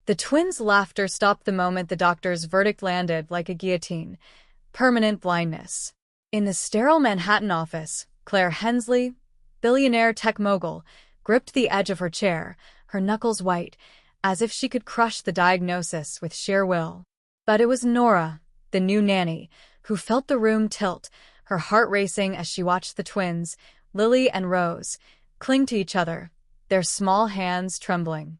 The twins' laughter stopped the moment the doctor's verdict landed like a guillotine. Permanent blindness. In the sterile Manhattan office, Clare Hensley, billionaire tech mogul, gripped the edge of her chair, her knuckles white, as if she could crush the diagnosis with sheer will. But it was Nora, the new nanny, who felt the room tilt, her heart racing as she watched the twins, Lily and Rose, cling to each other, their small hands trembling.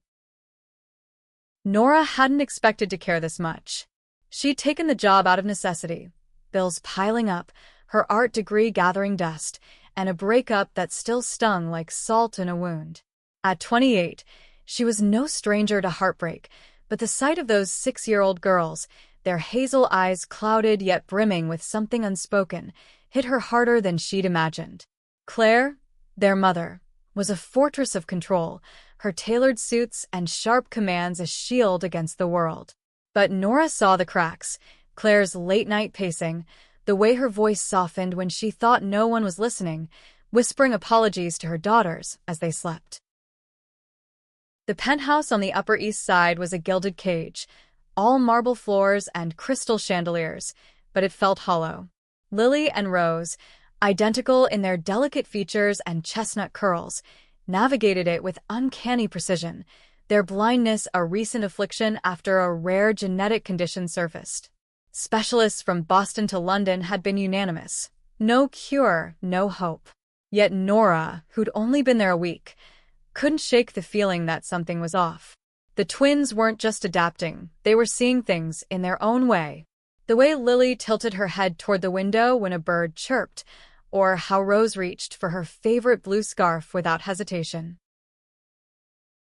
Nora hadn't expected to care this much. She'd taken the job out of necessity, bills piling up, her art degree gathering dust, and a breakup that still stung like salt in a wound. At 28, she was no stranger to heartbreak, but the sight of those 6-year-old girls, their hazel eyes clouded yet brimming with something unspoken, hit her harder than she'd imagined. Clare, their mother, was a fortress of control, her tailored suits and sharp commands a shield against the world. But Nora saw the cracks, Clare's late-night pacing, the way her voice softened when she thought no one was listening, whispering apologies to her daughters as they slept. The penthouse on the Upper East Side was a gilded cage, all marble floors and crystal chandeliers, but it felt hollow. Lily and Rose, identical in their delicate features and chestnut curls, navigated it with uncanny precision, their blindness a recent affliction after a rare genetic condition surfaced. Specialists from Boston to London had been unanimous. No cure, no hope. Yet Nora, who'd only been there a week, couldn't shake the feeling that something was off. The twins weren't just adapting, they were seeing things in their own way. The way Lily tilted her head toward the window when a bird chirped, or how Rose reached for her favorite blue scarf without hesitation.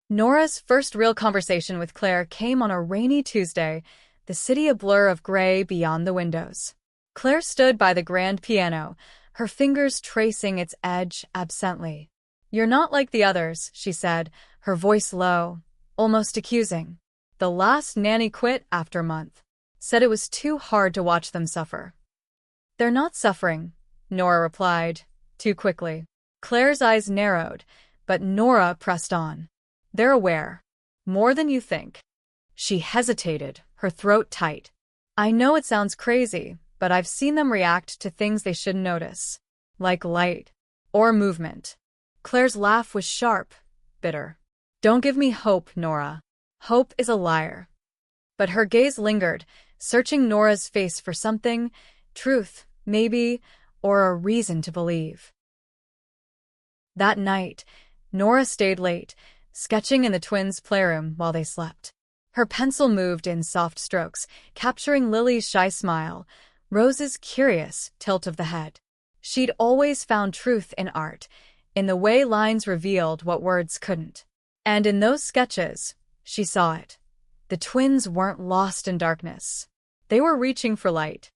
Nora's first real conversation with Clare came on a rainy Tuesday, the city a blur of gray beyond the windows. Clare stood by the grand piano, her fingers tracing its edge absently. "You're not like the others," she said, her voice low, almost accusing. "The last nanny quit after a month. Said it was too hard to watch them suffer." "They're not suffering," Nora replied, too quickly. Clare's eyes narrowed, but Nora pressed on. "They're aware. More than you think." She hesitated, her throat tight. "I know it sounds crazy, but I've seen them react to things they shouldn't notice. Like light. Or movement." Clare's laugh was sharp, bitter. "Don't give me hope, Nora. Hope is a liar." But her gaze lingered, searching Nora's face for something, truth, maybe, or a reason to believe. That night, Nora stayed late, sketching in the twins' playroom while they slept. Her pencil moved in soft strokes, capturing Lily's shy smile, Rose's curious tilt of the head. She'd always found truth in art, in the way lines revealed what words couldn't. And in those sketches, she saw it. The twins weren't lost in darkness. They were reaching for light.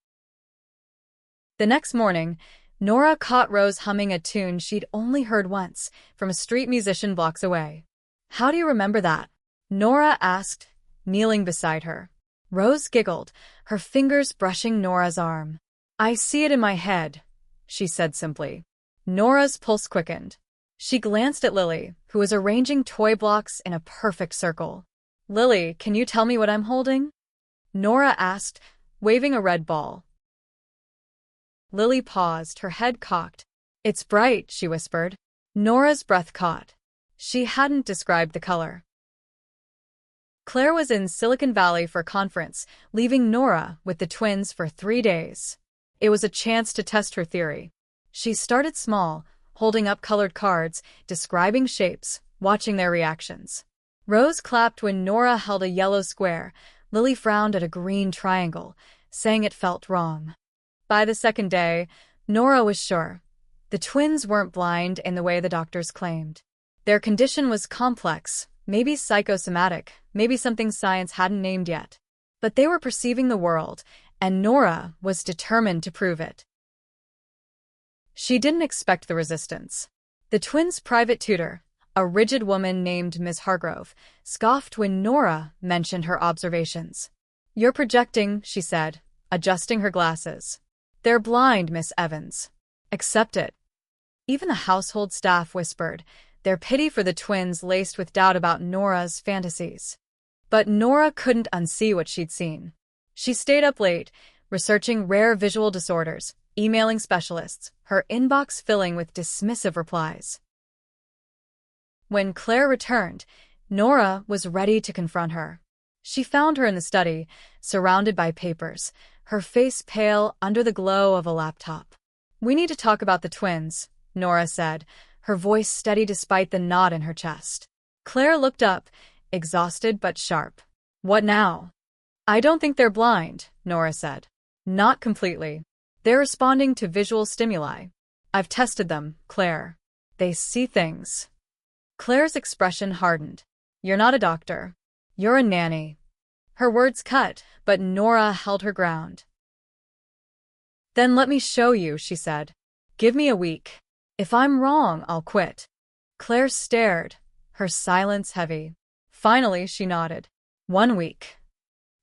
The next morning, Nora caught Rose humming a tune she'd only heard once, from a street musician blocks away. "How do you remember that?" Nora asked, kneeling beside her. Rose giggled, her fingers brushing Nora's arm. "I see it in my head," she said simply. Nora's pulse quickened. She glanced at Lily, who was arranging toy blocks in a perfect circle. "Lily, can you tell me what I'm holding?" Nora asked, waving a red ball. Lily paused, her head cocked. "It's bright," she whispered. Nora's breath caught. She hadn't described the color. Clare was in Silicon Valley for a conference, leaving Nora with the twins for 3 days. It was a chance to test her theory. She started small, holding up colored cards, describing shapes, watching their reactions. Rose clapped when Nora held a yellow square. Lily frowned at a green triangle, saying it felt wrong. By the second day, Nora was sure. The twins weren't blind in the way the doctors claimed. Their condition was complex, maybe psychosomatic, maybe something science hadn't named yet. But they were perceiving the world, and Nora was determined to prove it. She didn't expect the resistance. The twins' private tutor, a rigid woman named Miss Hargrove, scoffed when Nora mentioned her observations. "You're projecting," she said, adjusting her glasses. "They're blind, Miss Evans. Accept it." Even the household staff whispered, their pity for the twins laced with doubt about Nora's fantasies. But Nora couldn't unsee what she'd seen. She stayed up late, researching rare visual disorders, emailing specialists, her inbox filling with dismissive replies. When Clare returned, Nora was ready to confront her. She found her in the study, surrounded by papers, her face pale under the glow of a laptop. "We need to talk about the twins," Nora said, her voice steady despite the knot in her chest. Clare looked up, exhausted but sharp. "What now?" "I don't think they're blind," Nora said. "Not completely. They're responding to visual stimuli. I've tested them, Clare. They see things." Clare's expression hardened. "You're not a doctor. You're a nanny." Her words cut, but Nora held her ground. "Then let me show you," she said. "Give me a week. If I'm wrong, I'll quit." Clare stared, her silence heavy. Finally, she nodded. 1 week.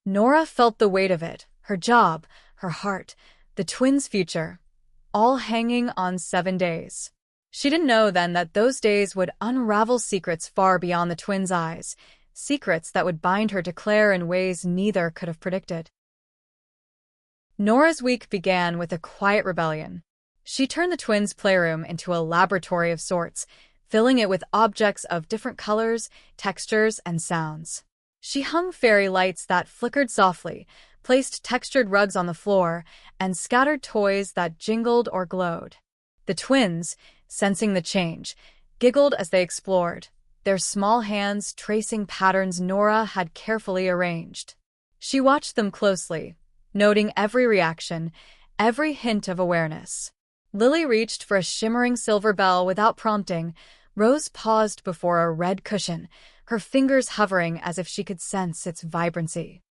Nora felt the weight of it, her job, her heart, the twins' future, all hanging on 7 days. She didn't know then that those days would unravel secrets far beyond the twins' eyes, secrets that would bind her to Clare in ways neither could have predicted. Nora's week began with a quiet rebellion. She turned the twins' playroom into a laboratory of sorts, filling it with objects of different colors, textures, and sounds. She hung fairy lights that flickered softly, placed textured rugs on the floor, and scattered toys that jingled or glowed. The twins, sensing the change, giggled as they explored, their small hands tracing patterns Nora had carefully arranged. She watched them closely, noting every reaction, every hint of awareness. Lily reached for a shimmering silver bell without prompting. Rose paused before a red cushion, her fingers hovering as if she could sense its vibrancy.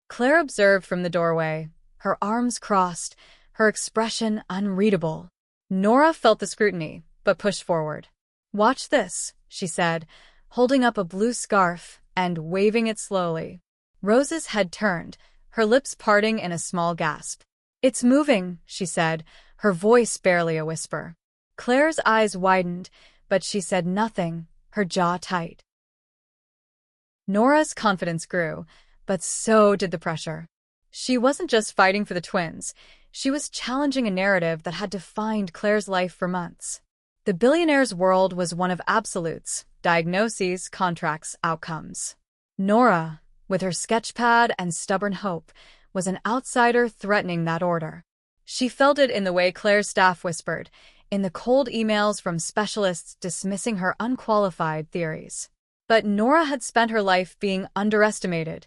Clare observed from the doorway, her arms crossed, her expression unreadable. Nora felt the scrutiny, but pushed forward. "Watch this," she said, holding up a blue scarf and waving it slowly. Rose's head turned, her lips parting in a small gasp. "It's moving," she said, her voice barely a whisper. Clare's eyes widened, but she said nothing, her jaw tight. Nora's confidence grew, but so did the pressure. She wasn't just fighting for the twins, she was challenging a narrative that had defined Clare's life for months. The Billionaire's world was one of absolutes, diagnoses, contracts, outcomes. Nora, with her sketchpad and stubborn hope, was an outsider threatening that order. She felt it in the way Clare's staff whispered, in the cold emails from specialists dismissing her unqualified theories. But Nora had spent her life being underestimated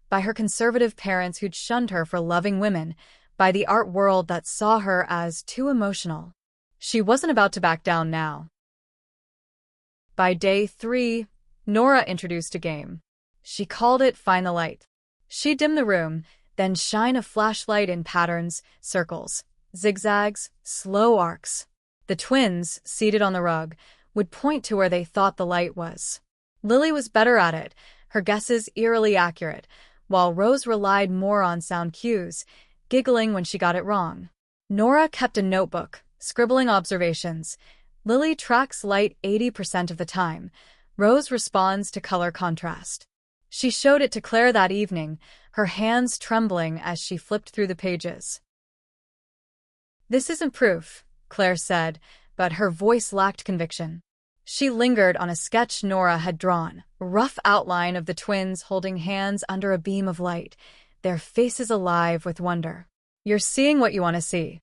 by her conservative parents who'd shunned her for loving women, by the art world that saw her as too emotional. She wasn't about to back down now. By day 3, Nora introduced a game. She called it Find the Light. She'd dim the room, then shine a flashlight in patterns, circles, zigzags, slow arcs. The twins, seated on the rug, would point to where they thought the light was. Lily was better at it, her guesses eerily accurate, while Rose relied more on sound cues, giggling when she got it wrong. Nora kept a notebook, scribbling observations. Lily tracks light 80% of the time. Rose responds to color contrast. She showed it to Clare that evening, her hands trembling as she flipped through the pages. "This isn't proof," Clare said, but her voice lacked conviction. She lingered on a sketch Nora had drawn, a rough outline of the twins holding hands under a beam of light, their faces alive with wonder. "You're seeing what you want to see.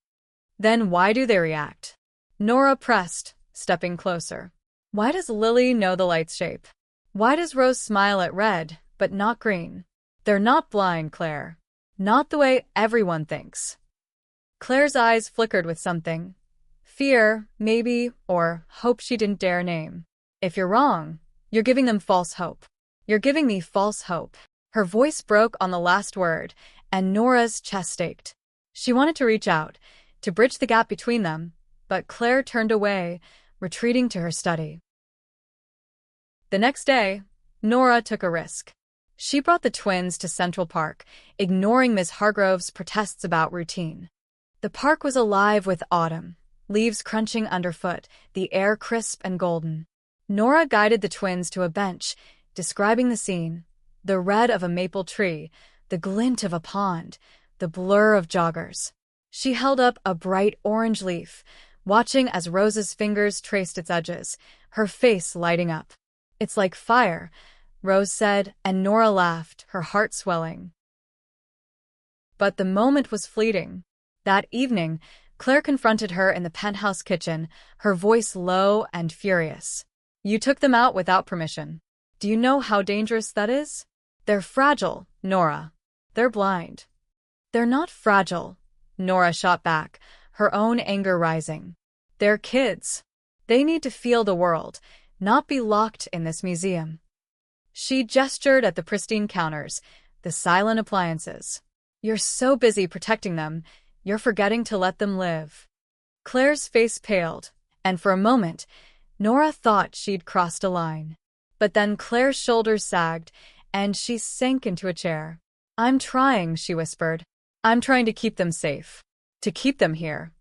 Then why do they react?" Nora pressed, stepping closer. "Why does Lily know the light's shape? Why does Rose smile at red, but not green? They're not blind, Clare. Not the way everyone thinks." Clare's eyes flickered with something. Fear, maybe, or hope she didn't dare name. "If you're wrong, you're giving them false hope. You're giving me false hope." Her voice broke on the last word, and Nora's chest ached. She wanted to reach out, to bridge the gap between them, but Clare turned away, retreating to her study. The next day, Nora took a risk. She brought the twins to Central Park, ignoring Ms. Hargrove's protests about routine. The park was alive with autumn, leaves crunching underfoot, the air crisp and golden. Nora guided the twins to a bench, describing the scene: the red of a maple tree, the glint of a pond, the blur of joggers. She held up a bright orange leaf, watching as Rose's fingers traced its edges, her face lighting up. "It's like fire," Rose said, and Nora laughed, her heart swelling. But the moment was fleeting. That evening, Claire confronted her in the penthouse kitchen, her voice low and furious. "You took them out without permission. Do you know how dangerous that is? They're fragile, Nora. They're blind." "They're not fragile," Nora shot back, her own anger rising. "They're kids. They need to feel the world, not be locked in this museum." She gestured at the pristine counters, the silent appliances. "You're so busy protecting them, you're forgetting to let them live." Claire's face paled, and for a moment, Nora thought she'd crossed a line. But then Claire's shoulders sagged, and she sank into a chair. "I'm trying," she whispered. "I'm trying to keep them safe. To keep them here."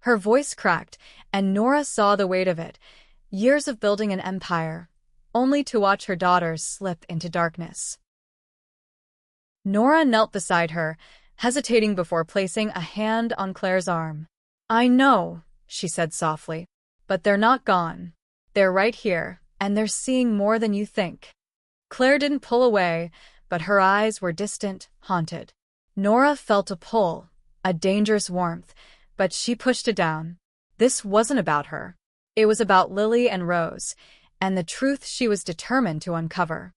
Her voice cracked, and Nora saw the weight of it. Years of building an empire, only to watch her daughters slip into darkness. Nora knelt beside her, hesitating before placing a hand on Claire's arm. "I know," she said softly, "but they're not gone. They're right here, and they're seeing more than you think." Claire didn't pull away, but her eyes were distant, haunted. Nora felt a pull, a dangerous warmth, but she pushed it down. This wasn't about her. It was about Lily and Rose, and the truth she was determined to uncover.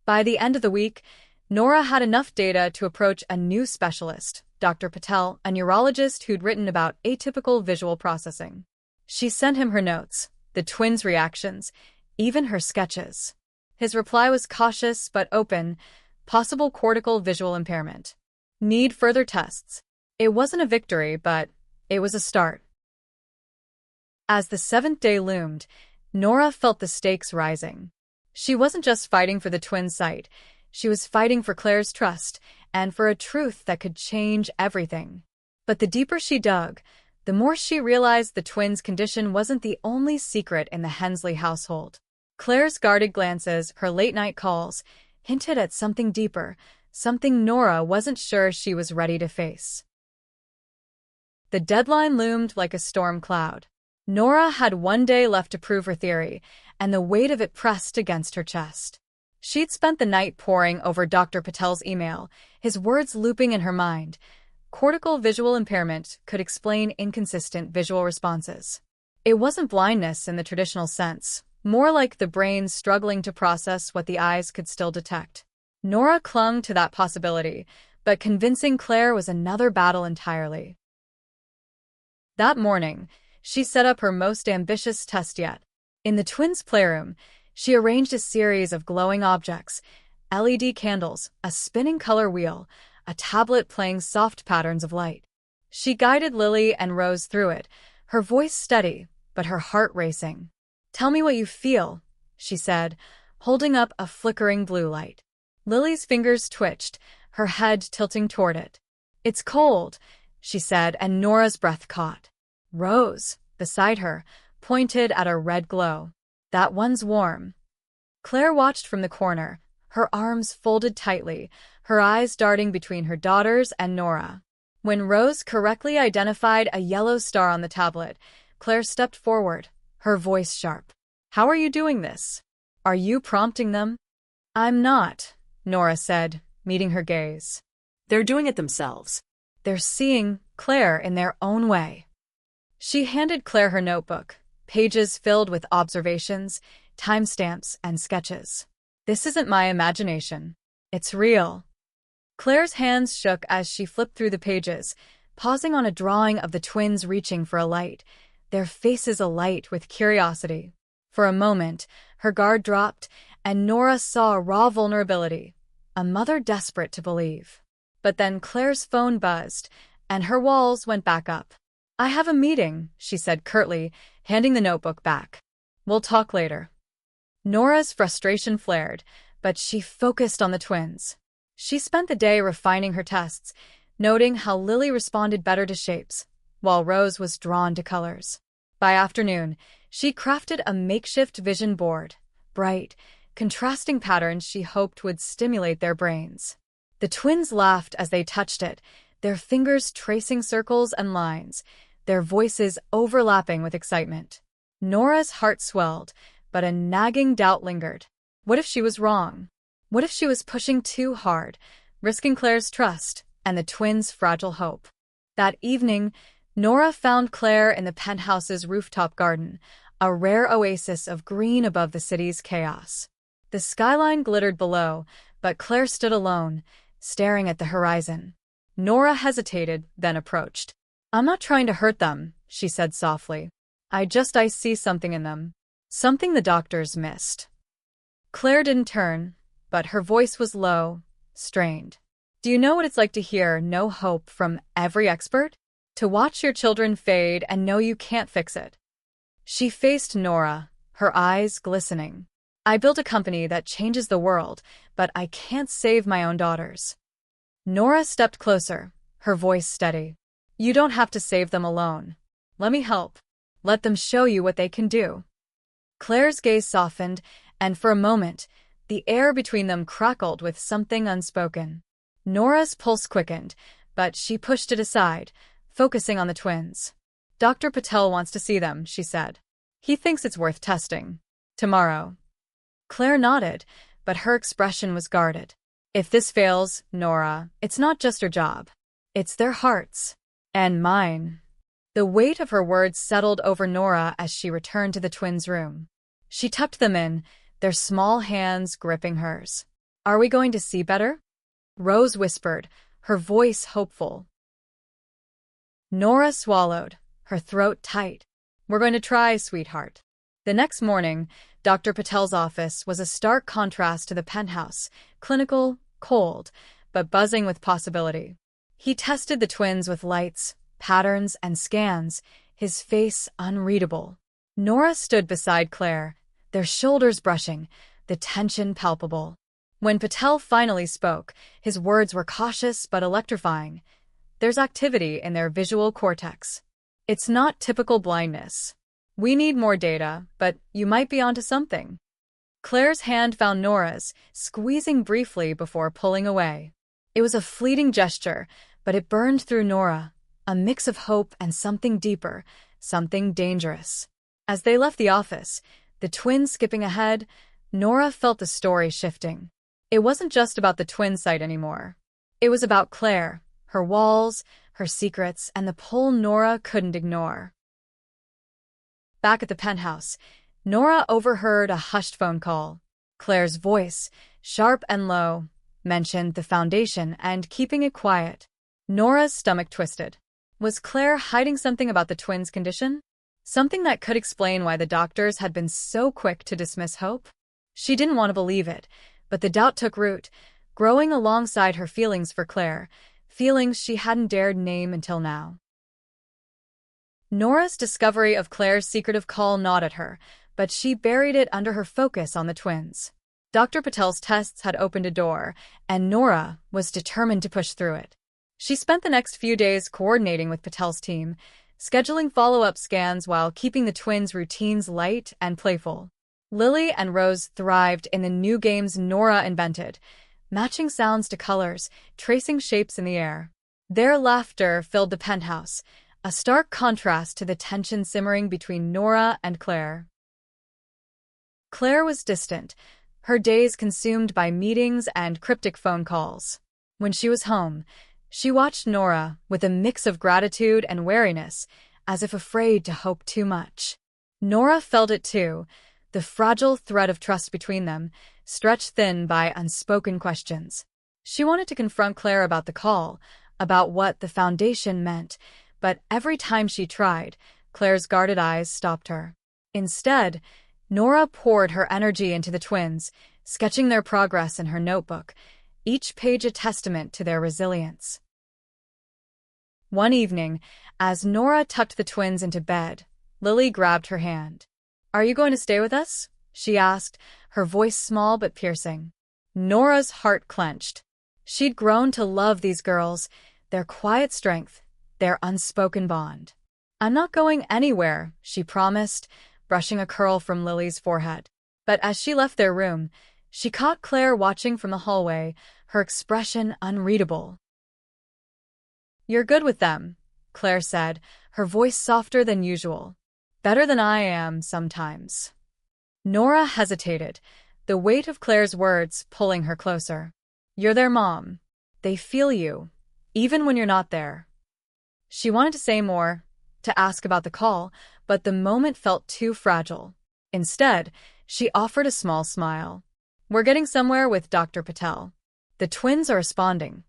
By the end of the week, Nora had enough data to approach a new specialist, Dr. Patel, a neurologist who'd written about atypical visual processing. She sent him her notes, the twins' reactions, even her sketches. His reply was cautious but open: possible cortical visual impairment. Need further tests. It wasn't a victory, but it was a start. As the seventh day loomed, Nora felt the stakes rising. She wasn't just fighting for the twins' sight, she was fighting for Claire's trust and for a truth that could change everything. But the deeper she dug, the more she realized the twins' condition wasn't the only secret in the Hensley household. Claire's guarded glances, her late-night calls, hinted at something deeper, something Nora wasn't sure she was ready to face. The deadline loomed like a storm cloud. Nora had one day left to prove her theory, and the weight of it pressed against her chest. She'd spent the night poring over Dr. Patel's email, his words looping in her mind. Cortical visual impairment could explain inconsistent visual responses. It wasn't blindness in the traditional sense, more like the brain struggling to process what the eyes could still detect. Nora clung to that possibility, but convincing Claire was another battle entirely. That morning, she set up her most ambitious test yet. In the twins' playroom, she arranged a series of glowing objects: LED candles, a spinning color wheel, a tablet playing soft patterns of light. She guided Lily and Rose through it, her voice steady, but her heart racing. "Tell me what you feel," she said, holding up a flickering blue light. Lily's fingers twitched, her head tilting toward it. "It's cold," she said, and Nora's breath caught. Rose, beside her, pointed at a red glow. "That one's warm." Claire watched from the corner, her arms folded tightly, her eyes darting between her daughters and Nora. When Rose correctly identified a yellow star on the tablet, Claire stepped forward, her voice sharp. "How are you doing this? Are you prompting them?" "I'm not," Nora said, meeting her gaze. "They're doing it themselves." "They're seeing Claire in their own way." She handed Claire her notebook, pages filled with observations, timestamps, and sketches. "This isn't my imagination. It's real." Claire's hands shook as she flipped through the pages, pausing on a drawing of the twins reaching for a light, their faces alight with curiosity. For a moment, her guard dropped, and Nora saw a raw vulnerability, a mother desperate to believe. But then Claire's phone buzzed, and her walls went back up. "I have a meeting," she said curtly, handing the notebook back. "We'll talk later." Nora's frustration flared, but she focused on the twins. She spent the day refining her tests, noting how Lily responded better to shapes, while Rose was drawn to colors. By afternoon, she crafted a makeshift vision board, bright, contrasting patterns she hoped would stimulate their brains. The twins laughed as they touched it, their fingers tracing circles and lines, their voices overlapping with excitement. Nora's heart swelled, but a nagging doubt lingered. What if she was wrong? What if she was pushing too hard, risking Claire's trust and the twins' fragile hope? That evening, Nora found Claire in the penthouse's rooftop garden, a rare oasis of green above the city's chaos. The skyline glittered below, but Claire stood alone, staring at the horizon. Nora hesitated, then approached. "I'm not trying to hurt them," she said softly. I see something in them. Something the doctors missed." Claire didn't turn, but her voice was low, strained. "Do you know what it's like to hear no hope from every expert? To watch your children fade and know you can't fix it?" She faced Nora, her eyes glistening. "I built a company that changes the world, but I can't save my own daughters." Nora stepped closer, her voice steady. "You don't have to save them alone. Let me help. Let them show you what they can do." Claire's gaze softened, and for a moment, the air between them crackled with something unspoken. Nora's pulse quickened, but she pushed it aside, focusing on the twins. "Dr. Patel wants to see them," she said. "He thinks it's worth testing. Tomorrow." Claire nodded, but her expression was guarded. "If this fails, Nora, it's not just her job. It's their hearts. And mine." The weight of her words settled over Nora as she returned to the twins' room. She tucked them in, their small hands gripping hers. "Are we going to see better?" Rose whispered, her voice hopeful. Nora swallowed, her throat tight. "We're going to try, sweetheart." The next morning, Dr. Patel's office was a stark contrast to the penthouse, clinical, cold, but buzzing with possibility. He tested the twins with lights, patterns, and scans, his face unreadable. Nora stood beside Claire, their shoulders brushing, the tension palpable. When Patel finally spoke, his words were cautious but electrifying. "There's activity in their visual cortex. It's not typical blindness. We need more data, but you might be onto something." Claire's hand found Nora's, squeezing briefly before pulling away. It was a fleeting gesture, but it burned through Nora, a mix of hope and something deeper, something dangerous. As they left the office, the twins skipping ahead, Nora felt the story shifting. It wasn't just about the twin site anymore. It was about Claire, her walls, her secrets, and the pull Nora couldn't ignore. Back at the penthouse, Nora overheard a hushed phone call. Claire's voice, sharp and low, mentioned the foundation and keeping it quiet. Nora's stomach twisted. Was Claire hiding something about the twins' condition? Something that could explain why the doctors had been so quick to dismiss hope? She didn't want to believe it, but the doubt took root, growing alongside her feelings for Claire, feelings she hadn't dared name until now. Nora's discovery of Claire's secretive call gnawed at her, but she buried it under her focus on the twins. Dr. Patel's tests had opened a door, and Nora was determined to push through it. She spent the next few days coordinating with Patel's team, scheduling follow-up scans while keeping the twins' routines light and playful. Lily and Rose thrived in the new games Nora invented, matching sounds to colors, tracing shapes in the air. Their laughter filled the penthouse, a stark contrast to the tension simmering between Nora and Claire. Claire was distant, her days consumed by meetings and cryptic phone calls. When she was home, she watched Nora with a mix of gratitude and wariness, as if afraid to hope too much. Nora felt it too, the fragile thread of trust between them, stretched thin by unspoken questions. She wanted to confront Claire about the call, about what the foundation meant, but every time she tried, Claire's guarded eyes stopped her. Instead, Nora poured her energy into the twins, sketching their progress in her notebook, each page a testament to their resilience. One evening, as Nora tucked the twins into bed, Lily grabbed her hand. "Are you going to stay with us?" she asked, her voice small but piercing. Nora's heart clenched. She'd grown to love these girls, their quiet strength, their unspoken bond. "I'm not going anywhere," she promised, brushing a curl from Lily's forehead. But as she left their room, she caught Clare watching from the hallway, her expression unreadable. "You're good with them," Clare said, her voice softer than usual. "Better than I am, sometimes." Nora hesitated, the weight of Clare's words pulling her closer. "You're their mom. They feel you, even when you're not there." She wanted to say more, to ask about the call, but the moment felt too fragile. Instead, she offered a small smile. "We're getting somewhere with Dr. Patel. The twins are responding."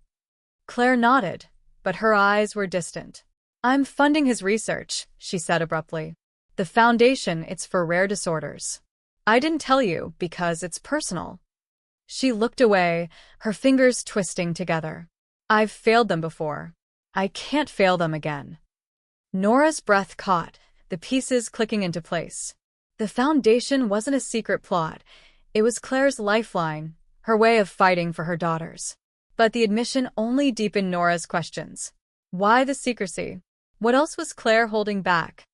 Clare nodded, but her eyes were distant. "I'm funding his research," she said abruptly. "The foundation, it's for rare disorders. I didn't tell you because it's personal." She looked away, her fingers twisting together. "I've failed them before. I can't fail them again." Nora's breath caught, the pieces clicking into place. The foundation wasn't a secret plot. It was Clare's lifeline, her way of fighting for her daughters. But the admission only deepened Nora's questions. Why the secrecy? What else was Clare holding back?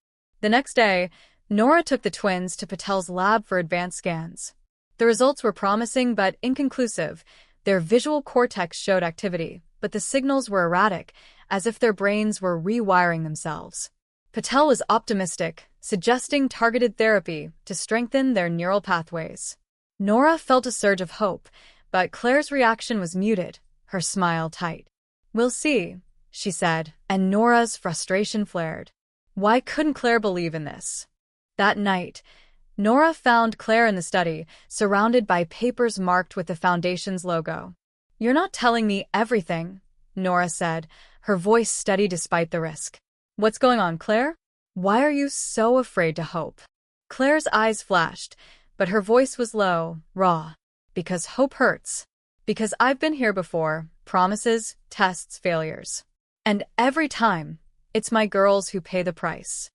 The next day, Nora took the twins to Patel's lab for advanced scans. The results were promising but inconclusive. Their visual cortex showed activity, but the signals were erratic, as if their brains were rewiring themselves. Patel was optimistic, suggesting targeted therapy to strengthen their neural pathways. Nora felt a surge of hope, but Clare's reaction was muted, her smile tight. "We'll see," she said, and Nora's frustration flared. Why couldn't Clare believe in this? That night, Nora found Clare in the study, surrounded by papers marked with the Foundation's logo. "You're not telling me everything," Nora said, her voice steady despite the risk. "What's going on, Clare? Why are you so afraid to hope?" Clare's eyes flashed, but her voice was low, raw. "Because hope hurts. Because I've been here before, promises, tests, failures. And every time, it's my girls who pay the price."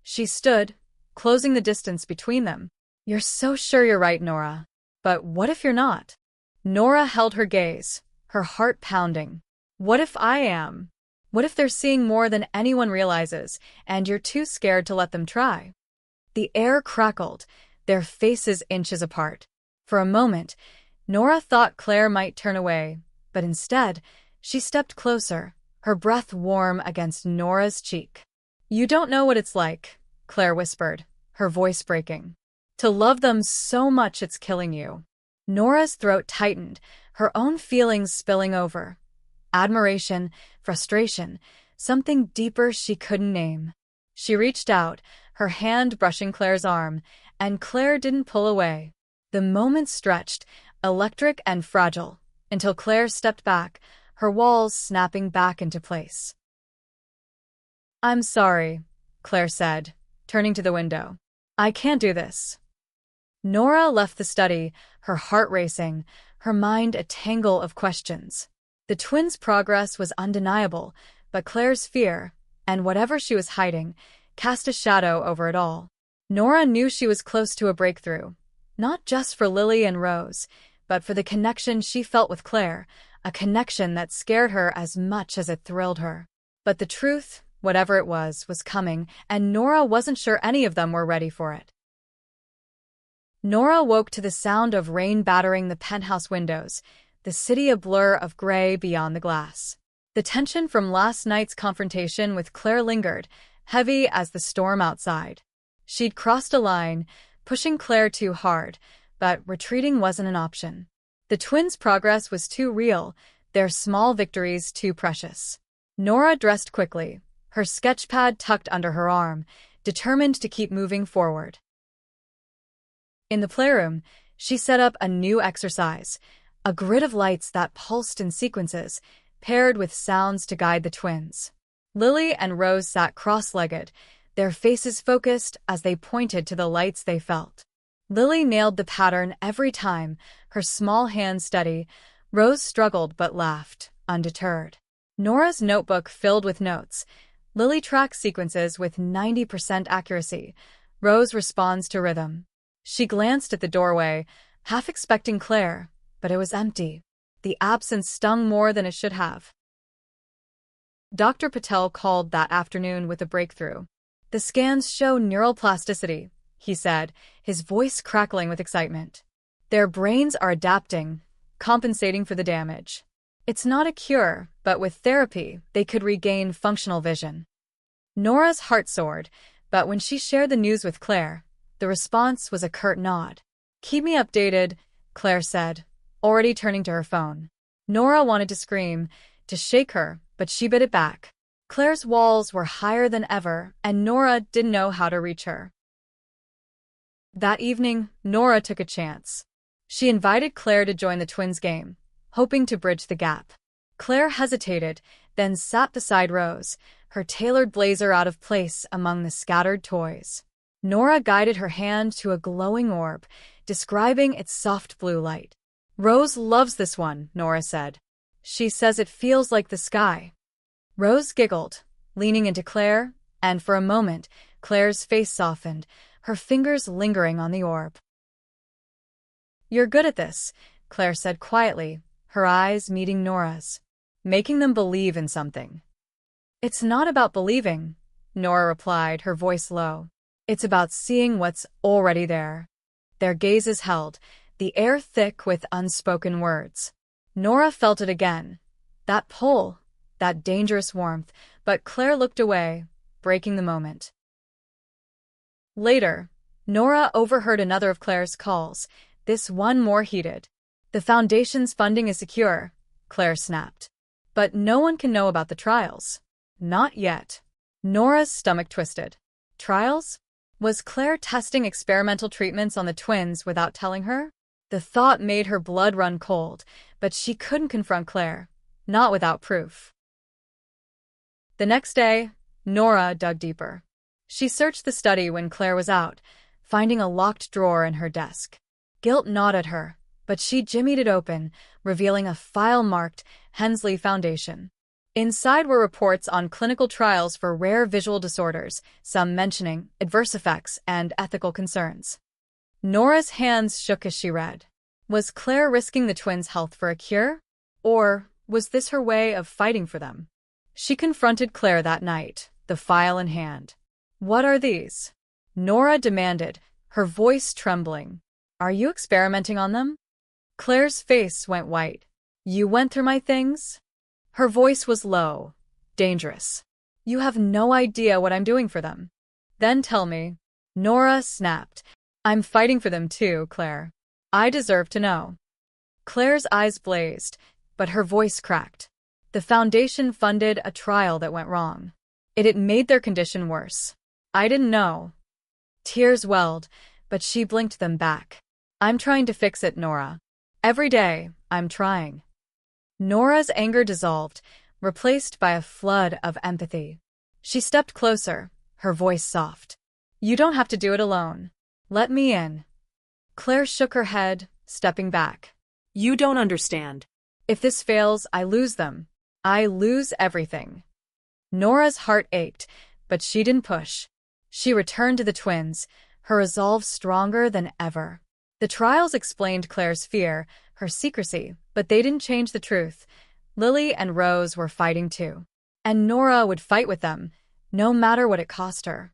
She stood, closing the distance between them. "You're so sure you're right, Nora. But what if you're not?" Nora held her gaze, her heart pounding. "What if I am? What if they're seeing more than anyone realizes, and you're too scared to let them try?" The air crackled, their faces inches apart. For a moment, Nora thought Clare might turn away, but instead, she stepped closer, her breath warm against Nora's cheek. "You don't know what it's like," Clare whispered, her voice breaking. "To love them so much it's killing you." Nora's throat tightened, her own feelings spilling over. Admiration, frustration, something deeper she couldn't name. She reached out, her hand brushing Clare's arm, and Clare didn't pull away. The moment stretched, electric and fragile, until Clare stepped back, her walls snapping back into place. "I'm sorry," Clare said, turning to the window. "I can't do this." Nora left the study, her heart racing, her mind a tangle of questions. The twins' progress was undeniable, but Clare's fear, and whatever she was hiding, cast a shadow over it all. Nora knew she was close to a breakthrough, not just for Lily and Rose, but for the connection she felt with Clare, a connection that scared her as much as it thrilled her. But the truth, whatever it was coming, and Nora wasn't sure any of them were ready for it. Nora woke to the sound of rain battering the penthouse windows, the city a blur of gray beyond the glass. The tension from last night's confrontation with Clare lingered, heavy as the storm outside. She'd crossed a line, pushing Clare too hard, but retreating wasn't an option. The twins' progress was too real, their small victories too precious. Nora dressed quickly, her sketchpad tucked under her arm, determined to keep moving forward. In the playroom, she set up a new exercise, a grid of lights that pulsed in sequences, paired with sounds to guide the twins. Lily and Rose sat cross-legged, their faces focused as they pointed to the lights they felt. Lily nailed the pattern every time, her small hands steady. Rose struggled but laughed, undeterred. Nora's notebook filled with notes. Lily tracks sequences with 90% accuracy. Rose responds to rhythm. She glanced at the doorway, half expecting Clare, but it was empty. The absence stung more than it should have. Dr. Patel called that afternoon with a breakthrough. The scans show neural plasticity, he said, his voice crackling with excitement. Their brains are adapting, compensating for the damage. It's not a cure, but with therapy, they could regain functional vision. Nora's heart soared, but when she shared the news with Clare, the response was a curt nod. "Keep me updated," Clare said, already turning to her phone. Nora wanted to scream, to shake her, but she bit it back. Clare's walls were higher than ever, and Nora didn't know how to reach her. That evening, Nora took a chance. She invited Clare to join the twins' game, hoping to bridge the gap. Clare hesitated, then sat beside Rose, her tailored blazer out of place among the scattered toys. Nora guided her hand to a glowing orb, describing its soft blue light. "Rose loves this one," Nora said. "She says it feels like the sky." Rose giggled, leaning into Clare, and for a moment, Clare's face softened, her fingers lingering on the orb. "You're good at this," Clare said quietly, her eyes meeting Nora's, "making them believe in something." "It's not about believing," Nora replied, her voice low. "It's about seeing what's already there." Their gazes held, the air thick with unspoken words. Nora felt it again. That pull, that dangerous warmth, but Clare looked away, breaking the moment. Later, Nora overheard another of Clare's calls, this one more heated. "The Foundation's funding is secure," Clare snapped. "But no one can know about the trials." "Not yet." Nora's stomach twisted. Trials? Was Clare testing experimental treatments on the twins without telling her? The thought made her blood run cold, but she couldn't confront Clare, not without proof. The next day, Nora dug deeper. She searched the study when Clare was out, finding a locked drawer in her desk. Guilt gnawed at her, but she jimmied it open, revealing a file marked Hensley Foundation. Inside were reports on clinical trials for rare visual disorders, some mentioning adverse effects and ethical concerns. Nora's hands shook as she read. Was Clare risking the twins' health for a cure? Or was this her way of fighting for them? She confronted Clare that night, the file in hand. "What are these?" Nora demanded, her voice trembling. "Are you experimenting on them?" Clare's face went white. "You went through my things?" Her voice was low, dangerous. "You have no idea what I'm doing for them." "Then tell me." Nora snapped. "I'm fighting for them too, Clare. I deserve to know." Clare's eyes blazed, but her voice cracked. "The Foundation funded a trial that went wrong. It made their condition worse. I didn't know." Tears welled, but she blinked them back. "I'm trying to fix it, Nora. Every day, I'm trying." Nora's anger dissolved, replaced by a flood of empathy. She stepped closer, her voice soft. "You don't have to do it alone. Let me in." Clare shook her head, stepping back. "You don't understand." "If this fails, I lose them. I lose everything." Nora's heart ached, but she didn't push. She returned to the twins, her resolve stronger than ever. The trials explained Clare's fear, her secrecy, but they didn't change the truth. Lily and Rose were fighting too. And Nora would fight with them, no matter what it cost her.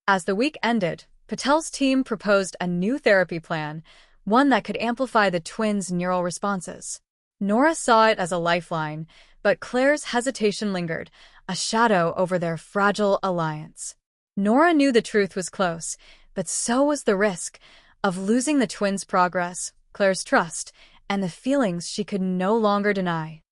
As the week ended, Patel's team proposed a new therapy plan, one that could amplify the twins' neural responses. Nora saw it as a lifeline, but Clare's hesitation lingered, a shadow over their fragile alliance. Nora knew the truth was close, but so was the risk of losing the twins' progress, Clare's trust, and the feelings she could no longer deny.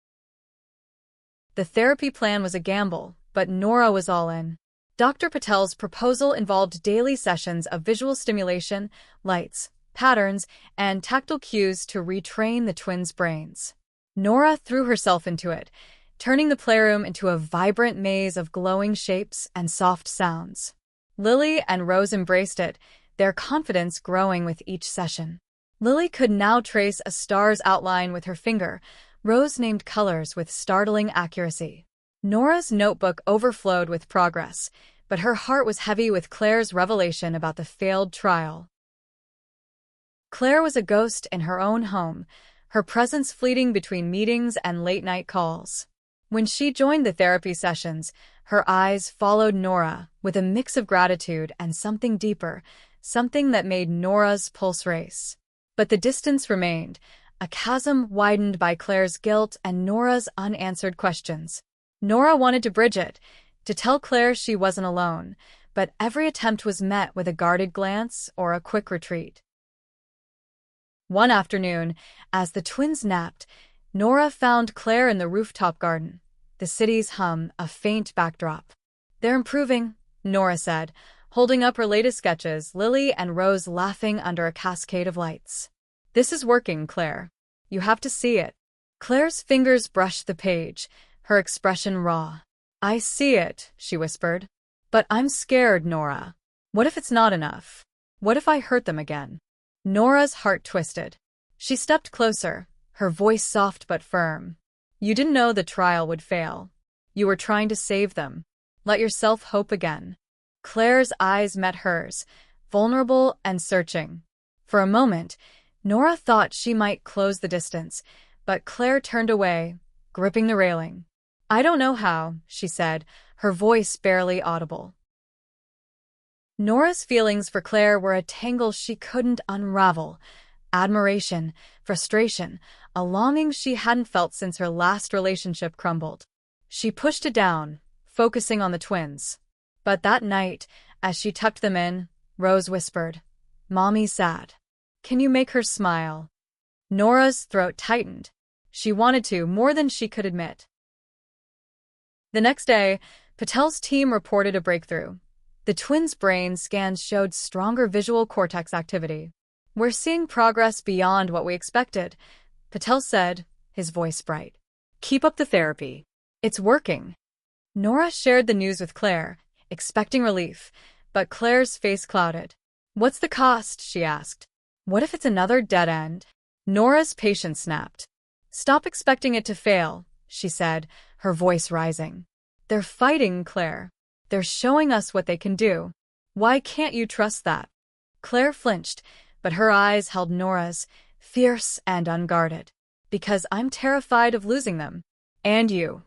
The therapy plan was a gamble, but Nora was all in. Dr. Patel's proposal involved daily sessions of visual stimulation, lights, patterns, and tactile cues to retrain the twins' brains. Nora threw herself into it, turning the playroom into a vibrant maze of glowing shapes and soft sounds. Lily and Rose embraced it, their confidence growing with each session. Lily could now trace a star's outline with her finger. Rose named colors with startling accuracy. Nora's notebook overflowed with progress, but her heart was heavy with Clare's revelation about the failed trial. Clare was a ghost in her own home, her presence fleeting between meetings and late-night calls. When she joined the therapy sessions, her eyes followed Nora with a mix of gratitude and something deeper, something that made Nora's pulse race. But the distance remained, a chasm widened by Clare's guilt and Nora's unanswered questions. Nora wanted to bridge it, to tell Clare she wasn't alone, but every attempt was met with a guarded glance or a quick retreat. One afternoon, as the twins napped, Nora found Clare in the rooftop garden, the city's hum a faint backdrop. "They're improving," Nora said, holding up her latest sketches, Lily and Rose laughing under a cascade of lights. "This is working, Clare. You have to see it." Clare's fingers brushed the page, her expression raw. "I see it," she whispered. "But I'm scared, Nora. What if it's not enough? What if I hurt them again?" Nora's heart twisted. She stepped closer, her voice soft but firm. "You didn't know the trial would fail. You were trying to save them. Let yourself hope again." Clare's eyes met hers, vulnerable and searching. For a moment, Nora thought she might close the distance, but Clare turned away, gripping the railing. "I don't know how," she said, her voice barely audible. Nora's feelings for Clare were a tangle she couldn't unravel. Admiration, frustration, a longing she hadn't felt since her last relationship crumbled. She pushed it down, focusing on the twins. But that night, as she tucked them in, Rose whispered, "Mommy's sad. Can you make her smile?" Nora's throat tightened. She wanted to more than she could admit. The next day, Patel's team reported a breakthrough. The twins' brain scans showed stronger visual cortex activity. "We're seeing progress beyond what we expected," Patel said, his voice bright. "Keep up the therapy. It's working." Nora shared the news with Clare, expecting relief, but Clare's face clouded. "What's the cost?" she asked. "What if it's another dead end?" Nora's patience snapped. "Stop expecting it to fail," she said, her voice rising. "They're fighting, Clare. They're showing us what they can do. Why can't you trust that?" Clare flinched, but her eyes held Nora's, fierce and unguarded. "Because I'm terrified of losing them. And you."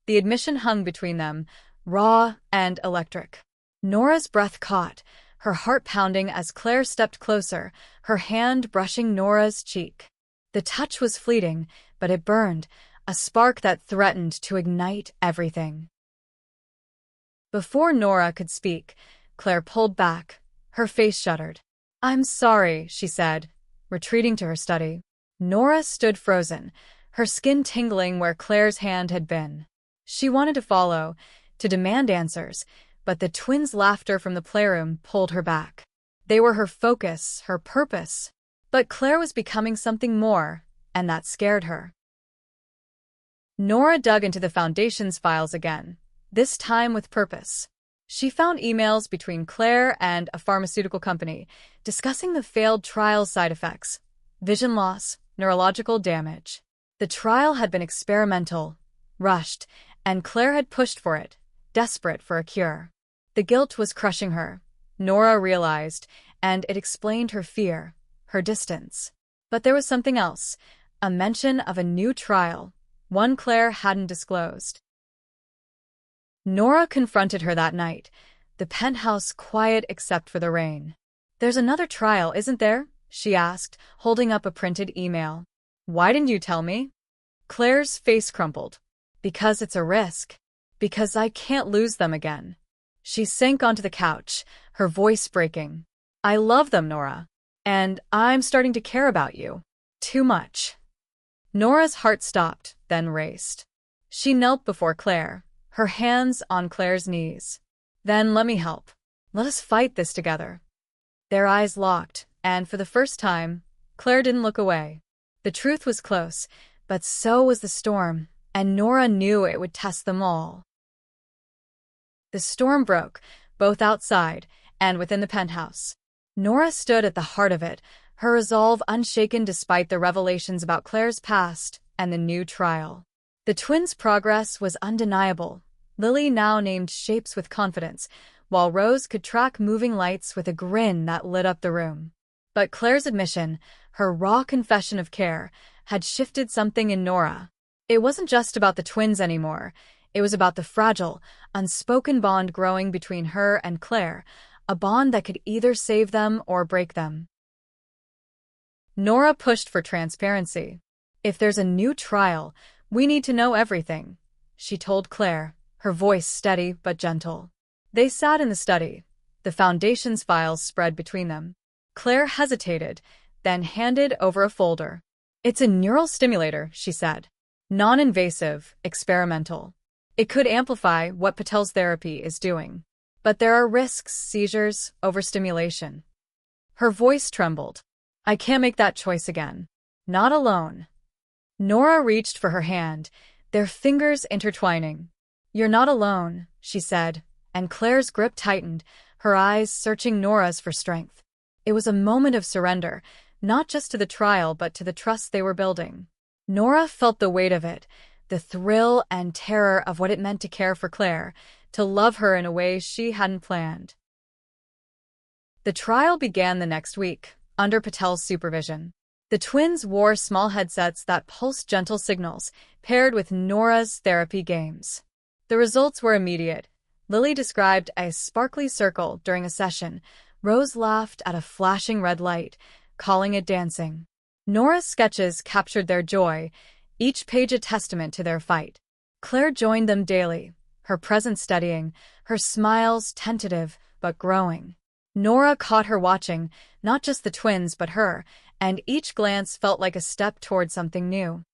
The admission hung between them, raw and electric. Nora's breath caught, her heart pounding as Clare stepped closer, her hand brushing Nora's cheek. The touch was fleeting, but it burned, a spark that threatened to ignite everything. Before Nora could speak, Clare pulled back, her face shuddered. "I'm sorry," she said, retreating to her study. Nora stood frozen, her skin tingling where Clare's hand had been. She wanted to follow, to demand answers, but the twins' laughter from the playroom pulled her back. They were her focus, her purpose. But Clare was becoming something more, and that scared her. Nora dug into the Foundation's files again, this time with purpose. She found emails between Clare and a pharmaceutical company discussing the failed trial's side effects: vision loss, neurological damage. The trial had been experimental, rushed, and Clare had pushed for it, desperate for a cure. The guilt was crushing her, Nora realized, and it explained her fear, her distance. But there was something else, a mention of a new trial, one Clare hadn't disclosed. Nora confronted her that night, the penthouse quiet except for the rain. "There's another trial, isn't there?" she asked, holding up a printed email. "Why didn't you tell me?" Clare's face crumpled. "Because it's a risk. Because I can't lose them again." She sank onto the couch, her voice breaking. "I love them, Nora. And I'm starting to care about you. Too much." Nora's heart stopped, then raced. She knelt before Clare, her hands on Clare's knees. "Then let me help. Let us fight this together." Their eyes locked, and for the first time, Clare didn't look away. The truth was close, but so was the storm, and Nora knew it would test them all. The storm broke, both outside and within the penthouse. Nora stood at the heart of it, her resolve unshaken despite the revelations about Clare's past and the new trial. The twins' progress was undeniable. Lily now named shapes with confidence, while Rose could track moving lights with a grin that lit up the room. But Clare's admission, her raw confession of care, had shifted something in Nora. It wasn't just about the twins anymore. It was about the fragile, unspoken bond growing between her and Clare, a bond that could either save them or break them. Nora pushed for transparency. "If there's a new trial, we need to know everything," she told Clare, her voice steady but gentle. They sat in the study, the Foundation's files spread between them. Clare hesitated, then handed over a folder. "It's a neural stimulator," she said. "Non-invasive, experimental. It could amplify what Patel's therapy is doing. But there are risks, seizures, overstimulation." Her voice trembled. "I can't make that choice again. Not alone." Nora reached for her hand, their fingers intertwining. "You're not alone," she said, and Clare's grip tightened, her eyes searching Nora's for strength. It was a moment of surrender, not just to the trial but to the trust they were building. Nora felt the weight of it, the thrill and terror of what it meant to care for Clare, to love her in a way she hadn't planned. The trial began the next week, under Patel's supervision. The twins wore small headsets that pulsed gentle signals, paired with Nora's therapy games. The results were immediate. Lily described a sparkly circle during a session. Rose laughed at a flashing red light, calling it dancing. Nora's sketches captured their joy, each page a testament to their fight. Clare joined them daily, her presence steadying, her smiles tentative but growing. Nora caught her watching, not just the twins but her, and each glance felt like a step toward something new.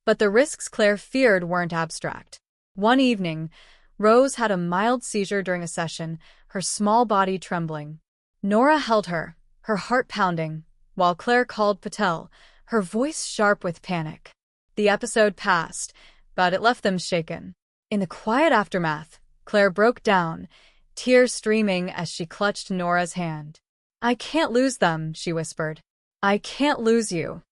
But the risks Clare feared weren't abstract. One evening, Rose had a mild seizure during a session, her small body trembling. Nora held her, her heart pounding, while Clare called Patel, her voice sharp with panic. The episode passed, but it left them shaken. In the quiet aftermath, Clare broke down, tears streaming as she clutched Nora's hand. "I can't lose them," she whispered. "I can't lose you."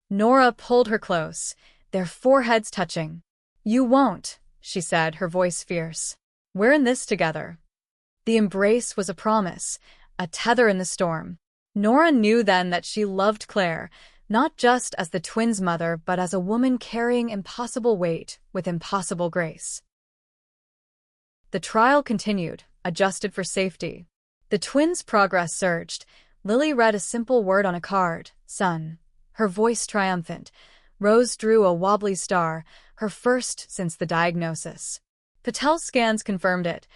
Nora pulled her close, their foreheads touching. "You won't," she said, her voice fierce. "We're in this together." The embrace was a promise, a tether in the storm. Nora knew then that she loved Clare, not just as the twins' mother, but as a woman carrying impossible weight with impossible grace. The trial continued, adjusted for safety. The twins' progress surged. Lily read a simple word on a card, "Son," her voice triumphant. Rose drew a wobbly star, her first since the diagnosis. Patel's scans confirmed it.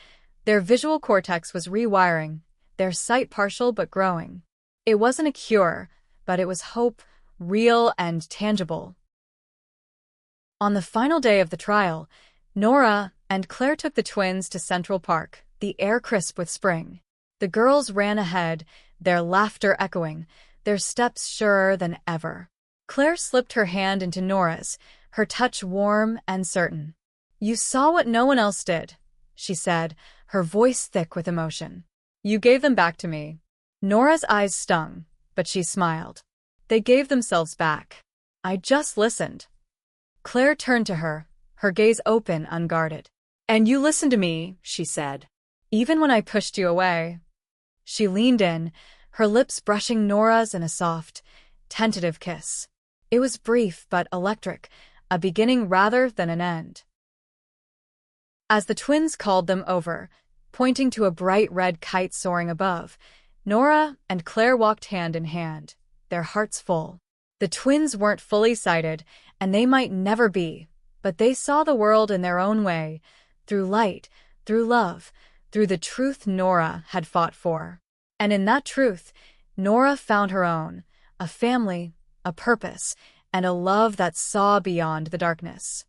Their visual cortex was rewiring, their sight partial but growing. It wasn't a cure, but it was hope, real and tangible. On the final day of the trial, Nora and Clare took the twins to Central Park, the air crisp with spring. The girls ran ahead, their laughter echoing, their steps surer than ever. Clare slipped her hand into Nora's, her touch warm and certain. "You saw what no one else did," she said, her voice thick with emotion. "You gave them back to me." Nora's eyes stung, but she smiled. "They gave themselves back. I just listened." Clare turned to her, her gaze open, unguarded. "And you listened to me," she said. "Even when I pushed you away." She leaned in, her lips brushing Nora's in a soft, tentative kiss. It was brief but electric, a beginning rather than an end. As the twins called them over, pointing to a bright red kite soaring above, Nora and Clare walked hand in hand, their hearts full. The twins weren't fully sighted, and they might never be, but they saw the world in their own way, through light, through love, through the truth Nora had fought for. And in that truth, Nora found her own, a family, a purpose, and a love that saw beyond the darkness.